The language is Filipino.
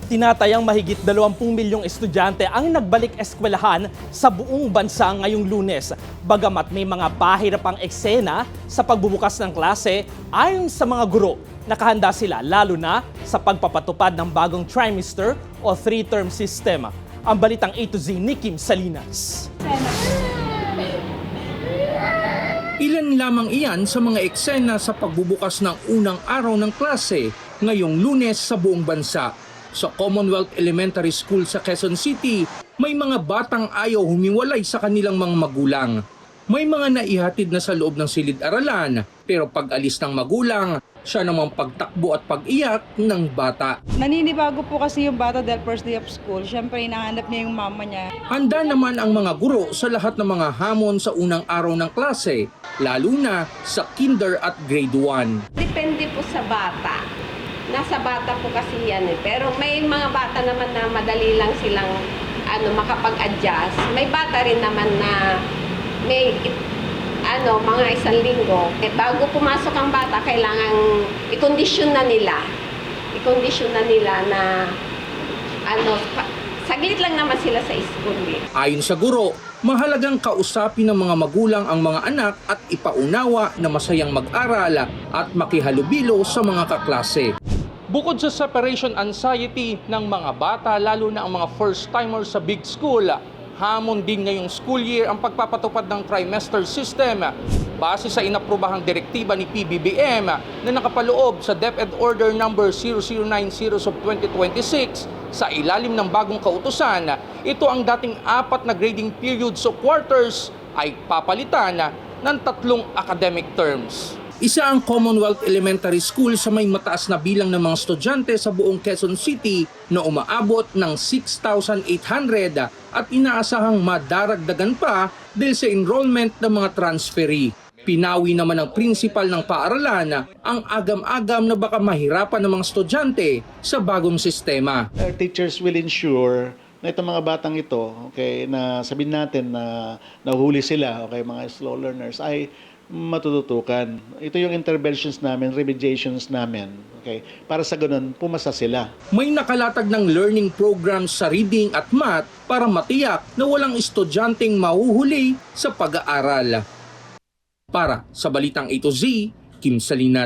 Tinatayang mahigit 20 milyong estudyante ang nagbalik eskwelahan sa buong bansa ngayong Lunes. Bagamat may mga pahirapang eksena sa pagbubukas ng klase, ayon sa mga guro, nakahanda sila lalo na sa pagpapatupad ng bagong trimester o 3-term system. Ang balitang A to Z ni Kim Salinas. Ilan lamang iyan sa mga eksena sa pagbubukas ng unang araw ng klase ngayong Lunes sa buong bansa. Sa Commonwealth Elementary School sa Quezon City, may mga batang ayaw humiwalay sa kanilang mga magulang. May mga naihatid na sa loob ng silid-aralan, pero pag alis ng magulang, siya namang pagtakbo at pag-iyak ng bata. Naninibago po kasi yung bata dahil first day of school. Siyempre, hinahanap niya yung mama niya. Handa naman ang mga guro sa lahat ng mga hamon sa unang araw ng klase, lalo na sa kinder at grade 1. Depende po sa bata. Nasa bata po kasi yan eh. Pero may mga bata naman na madali lang silang makapag-adjust. May bata rin naman na may mga 1 linggo. Bago pumasok ang bata, kailangan i-condition na nila. I-condition na nila na saglit lang naman sila sa school eh. Ayon sa guro, mahalagang kausapin ng mga magulang ang mga anak at ipaunawa na masayang mag-aral at makihalubilo sa mga kaklase. Bukod sa separation anxiety ng mga bata, lalo na ang mga first-timers sa big school, hamon din ngayong school year ang pagpapatupad ng trimester system base sa inaprubahang direktiba ni PBBM na nakapaloob sa DepEd Order No. 0090 of 2026 sa ilalim ng bagong kautusan. Ito ang dating 4 na grading periods o quarters ay papalitan ng 3 academic terms. Isa ang Commonwealth Elementary School sa may mataas na bilang ng mga estudyante sa buong Quezon City na umaabot ng 6,800 at inaasahang madaragdagan pa dahil sa enrollment ng mga transferee. Pinawi naman ng principal ng paaralan ang agam-agam na baka mahirapan ng mga estudyante sa bagong sistema. Our teachers will ensure na itong mga batang ito, okay, na sabihin natin na nahuli sila, okay, mga slow learners, ay matututukan. Ito yung interventions namin, remediations namin, okay, para sa ganun, pumasa sila. May nakalatag ng learning programs sa reading at math para matiyak na walang estudyanteng mahuhuli sa pag-aaral. Para sa Balitang A to Z, Kim Salinas.